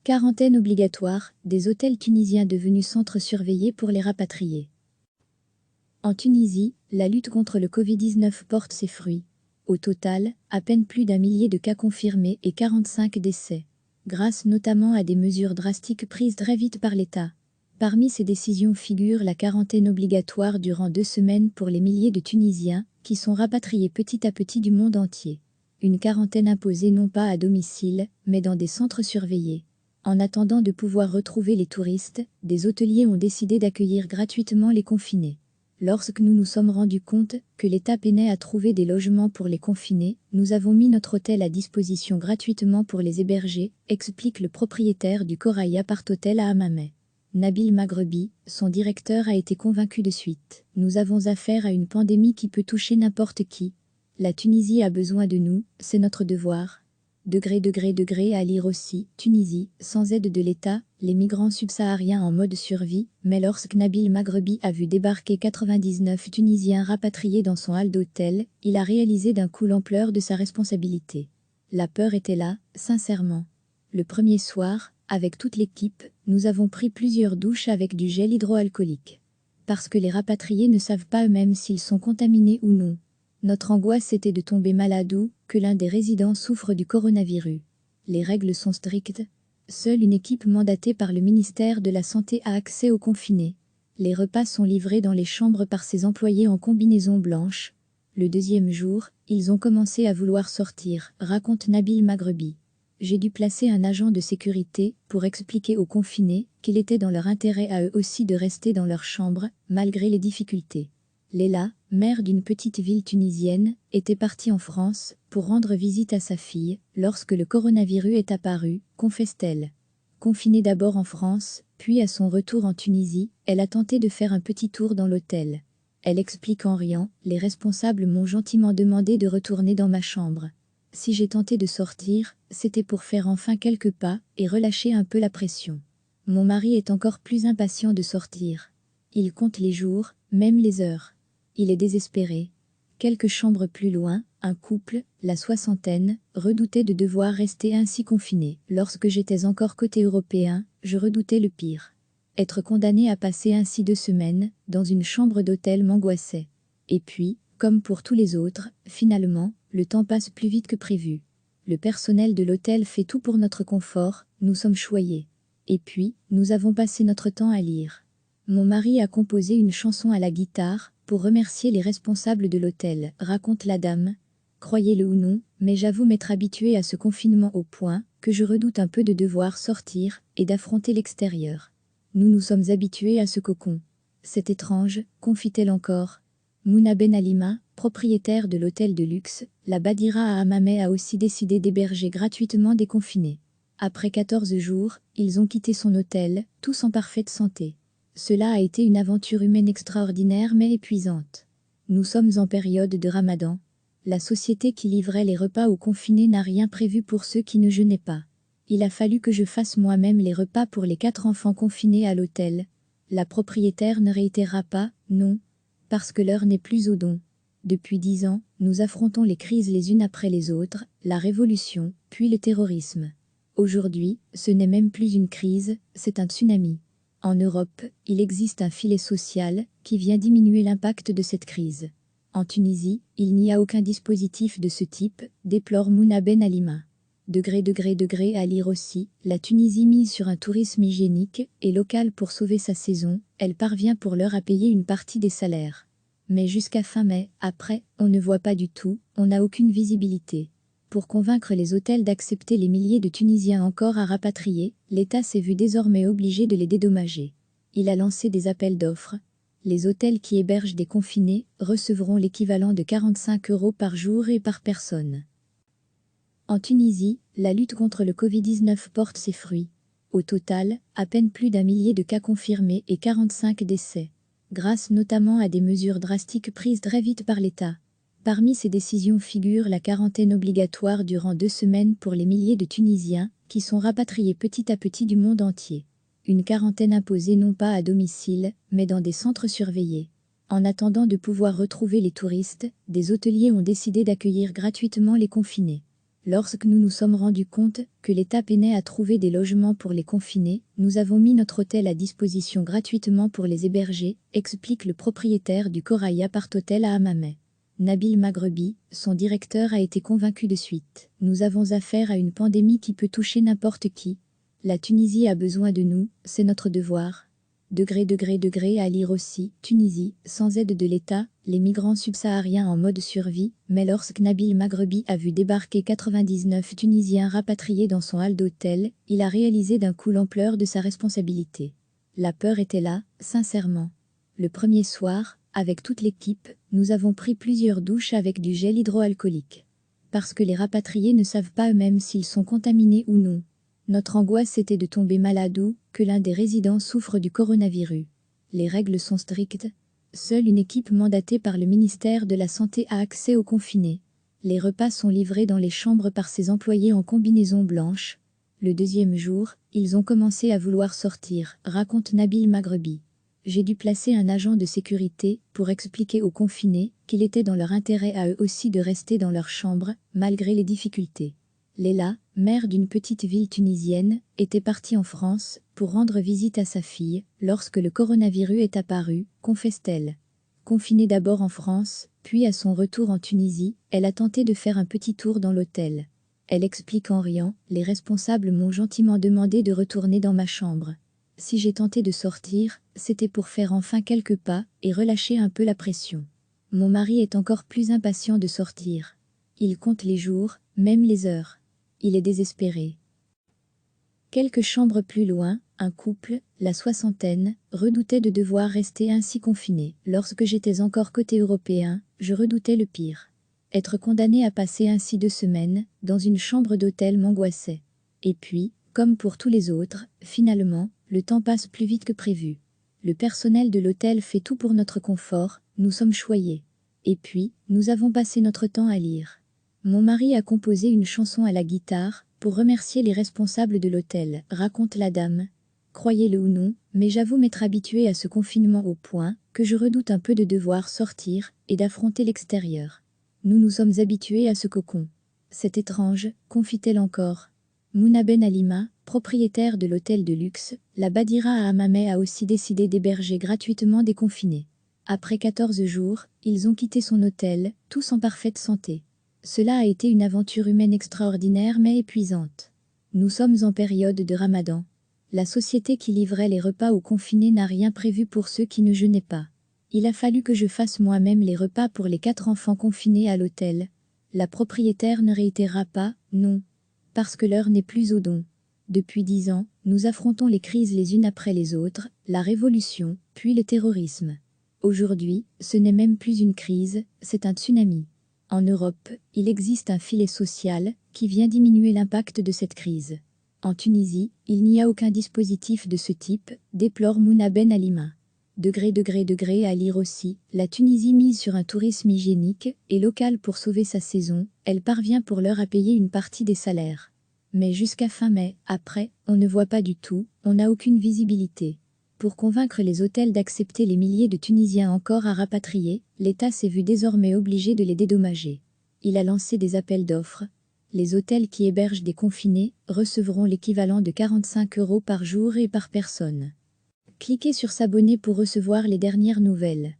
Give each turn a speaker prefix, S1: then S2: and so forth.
S1: Quarantaine obligatoire, des hôtels tunisiens devenus centres surveillés pour les rapatriés. En Tunisie, la lutte contre le Covid-19 porte ses fruits. Au total, à peine plus d'1 millier de cas confirmés et 45 décès, grâce notamment à des mesures drastiques prises très vite par l'État. Parmi ces décisions figure la quarantaine obligatoire durant 2 semaines pour les milliers de Tunisiens qui sont rapatriés petit à petit du monde entier. Une quarantaine imposée non pas à domicile, mais dans des centres surveillés. En attendant de pouvoir retrouver les touristes, des hôteliers ont décidé d'accueillir gratuitement les confinés. Lorsque nous nous sommes rendus compte que l'État peinait à trouver des logements pour les confinés, nous avons mis notre hôtel à disposition gratuitement pour les héberger, explique le propriétaire du Corail Apart Hotel à Hammamet. Nabil Maghrebi, son directeur, a été convaincu de suite. Nous avons affaire à une pandémie qui peut toucher n'importe qui. La Tunisie a besoin de nous, c'est notre devoir. À lire aussi, Tunisie, sans aide de l'État, les migrants subsahariens en mode survie, mais lorsque Nabil Maghrebi a vu débarquer 99 Tunisiens rapatriés dans son hall d'hôtel, il a réalisé d'un coup l'ampleur de sa responsabilité. La peur était là, sincèrement. Le premier soir, avec toute l'équipe, nous avons pris plusieurs douches avec du gel hydroalcoolique. Parce que les rapatriés ne savent pas eux-mêmes s'ils sont contaminés ou non. Notre angoisse était de tomber malade ou que l'un des résidents souffre du coronavirus. Les règles sont strictes. Seule une équipe mandatée par le ministère de la Santé a accès aux confinés. Les repas sont livrés dans les chambres par ses employés en combinaison blanche. Le deuxième jour, ils ont commencé à vouloir sortir, raconte Nabil Maghrebi. J'ai dû placer un agent de sécurité pour expliquer aux confinés qu'il était dans leur intérêt à eux aussi de rester dans leur chambre, malgré les difficultés. Léla, mère d'une petite ville tunisienne, était partie en France pour rendre visite à sa fille lorsque le coronavirus est apparu, confesse-t-elle. Confinée d'abord en France, puis à son retour en Tunisie, elle a tenté de faire un petit tour dans l'hôtel. Elle explique en riant, les responsables m'ont gentiment demandé de retourner dans ma chambre. Si j'ai tenté de sortir, c'était pour faire enfin quelques pas et relâcher un peu la pression. Mon mari est encore plus impatient de sortir. Il compte les jours, même les heures. Il est désespéré. Quelques chambres plus loin, un couple, la soixantaine, redoutait de devoir rester ainsi confiné. Lorsque j'étais encore côté européen, je redoutais le pire. Être condamné à passer ainsi 2 semaines, dans une chambre d'hôtel m'angoissait. Et puis, comme pour tous les autres, finalement, le temps passe plus vite que prévu. Le personnel de l'hôtel fait tout pour notre confort, nous sommes choyés. Et puis, nous avons passé notre temps à lire. Mon mari a composé une chanson à la guitare pour remercier les responsables de l'hôtel, raconte la dame. Croyez-le ou non, mais j'avoue m'être habituée à ce confinement au point que je redoute un peu de devoir sortir et d'affronter l'extérieur. Nous nous sommes habitués à ce cocon. C'est étrange, confie-t-elle encore. Mouna Ben Alima, propriétaire de l'hôtel de luxe, la Badira à Hammamet, a aussi décidé d'héberger gratuitement des confinés. Après 14 jours, ils ont quitté son hôtel, tous en parfaite santé. Cela a été une aventure humaine extraordinaire mais épuisante. Nous sommes en période de Ramadan. La société qui livrait les repas aux confinés n'a rien prévu pour ceux qui ne jeûnaient pas. Il a fallu que je fasse moi-même les repas pour les 4 enfants confinés à l'hôtel. La propriétaire ne réitéra pas, non, parce que l'heure n'est plus au don. Depuis 10 ans, nous affrontons les crises les unes après les autres, la révolution, puis le terrorisme. Aujourd'hui, ce n'est même plus une crise, c'est un tsunami. En Europe, il existe un filet social qui vient diminuer l'impact de cette crise. En Tunisie, il n'y a aucun dispositif de ce type, déplore Mouna Ben Alima. À lire aussi, la Tunisie mise sur un tourisme hygiénique et local pour sauver sa saison, elle parvient pour l'heure à payer une partie des salaires. Mais jusqu'à fin mai, après, on ne voit pas du tout, on n'a aucune visibilité. Pour convaincre les hôtels d'accepter les milliers de Tunisiens encore à rapatrier, l'État s'est vu désormais obligé de les dédommager. Il a lancé des appels d'offres. Les hôtels qui hébergent des confinés recevront l'équivalent de 45 € par jour et par personne. En Tunisie, la lutte contre le Covid-19 porte ses fruits. Au total, à peine plus d'1 millier de cas confirmés et 45 décès, grâce notamment à des mesures drastiques prises très vite par l'État. Parmi ces décisions figure la quarantaine obligatoire durant 2 semaines pour les milliers de Tunisiens qui sont rapatriés petit à petit du monde entier. Une quarantaine imposée non pas à domicile, mais dans des centres surveillés. En attendant de pouvoir retrouver les touristes, des hôteliers ont décidé d'accueillir gratuitement les confinés. Lorsque nous nous sommes rendus compte que l'État peinait à trouver des logements pour les confinés, nous avons mis notre hôtel à disposition gratuitement pour les héberger, explique le propriétaire du Corail Apart Hotel à Hammamet. Nabil Maghrebi, son directeur, a été convaincu de suite. Nous avons affaire à une pandémie qui peut toucher n'importe qui. La Tunisie a besoin de nous, c'est notre devoir. À lire aussi, Tunisie, sans aide de l'État, les migrants subsahariens en mode survie, mais lorsque Nabil Maghrebi a vu débarquer 99 Tunisiens rapatriés dans son hall d'hôtel, il a réalisé d'un coup l'ampleur de sa responsabilité. La peur était là, sincèrement. Le premier soir, avec toute l'équipe, nous avons pris plusieurs douches avec du gel hydroalcoolique. Parce que les rapatriés ne savent pas eux-mêmes s'ils sont contaminés ou non. Notre angoisse était de tomber malade ou que l'un des résidents souffre du coronavirus. Les règles sont strictes. Seule une équipe mandatée par le ministère de la Santé a accès aux confinés. Les repas sont livrés dans les chambres par ses employés en combinaison blanche. Le deuxième jour, ils ont commencé à vouloir sortir, raconte Nabil Maghrebi. J'ai dû placer un agent de sécurité pour expliquer aux confinés qu'il était dans leur intérêt à eux aussi de rester dans leur chambre, malgré les difficultés. Léla, mère d'une petite ville tunisienne, était partie en France pour rendre visite à sa fille lorsque le coronavirus est apparu, confesse-t-elle. Confinée d'abord en France, puis à son retour en Tunisie, elle a tenté de faire un petit tour dans l'hôtel. Elle explique en riant, les responsables m'ont gentiment demandé de retourner dans ma chambre. Si j'ai tenté de sortir, c'était pour faire enfin quelques pas et relâcher un peu la pression. Mon mari est encore plus impatient de sortir. Il compte les jours, même les heures. Il est désespéré. Quelques chambres plus loin, un couple, la soixantaine, redoutait de devoir rester ainsi confiné. Lorsque j'étais encore côté européen, je redoutais le pire. Être condamné à passer ainsi 2 semaines dans une chambre d'hôtel m'angoissait. Et puis, comme pour tous les autres, finalement, le temps passe plus vite que prévu. Le personnel de l'hôtel fait tout pour notre confort, nous sommes choyés. Et puis, nous avons passé notre temps à lire. Mon mari a composé une chanson à la guitare pour remercier les responsables de l'hôtel, raconte la dame. Croyez-le ou non, mais j'avoue m'être habituée à ce confinement au point que je redoute un peu de devoir sortir et d'affronter l'extérieur. Nous nous sommes habitués à ce cocon. C'est étrange, confie-t-elle encore. Mouna Ben Alima, propriétaire de l'hôtel de luxe, la Badira à Hammamet, a aussi décidé d'héberger gratuitement des confinés. Après 14 jours, ils ont quitté son hôtel, tous en parfaite santé. Cela a été une aventure humaine extraordinaire mais épuisante. Nous sommes en période de Ramadan. La société qui livrait les repas aux confinés n'a rien prévu pour ceux qui ne jeûnaient pas. Il a fallu que je fasse moi-même les repas pour les 4 enfants confinés à l'hôtel. La propriétaire ne réitéra pas, non. Parce que l'heure n'est plus au don. Depuis 10 ans, nous affrontons les crises les unes après les autres, la révolution, puis le terrorisme. Aujourd'hui, ce n'est même plus une crise, c'est un tsunami. En Europe, il existe un filet social qui vient diminuer l'impact de cette crise. En Tunisie, il n'y a aucun dispositif de ce type, déplore Mouna Ben Alima. À lire aussi, la Tunisie mise sur un tourisme hygiénique et local pour sauver sa saison, elle parvient pour l'heure à payer une partie des salaires. Mais jusqu'à fin mai, après, on ne voit pas du tout, on n'a aucune visibilité. Pour convaincre les hôtels d'accepter les milliers de Tunisiens encore à rapatrier, l'État s'est vu désormais obligé de les dédommager. Il a lancé des appels d'offres. Les hôtels qui hébergent des confinés recevront l'équivalent de 45 € par jour et par personne. Cliquez sur s'abonner pour recevoir les dernières nouvelles.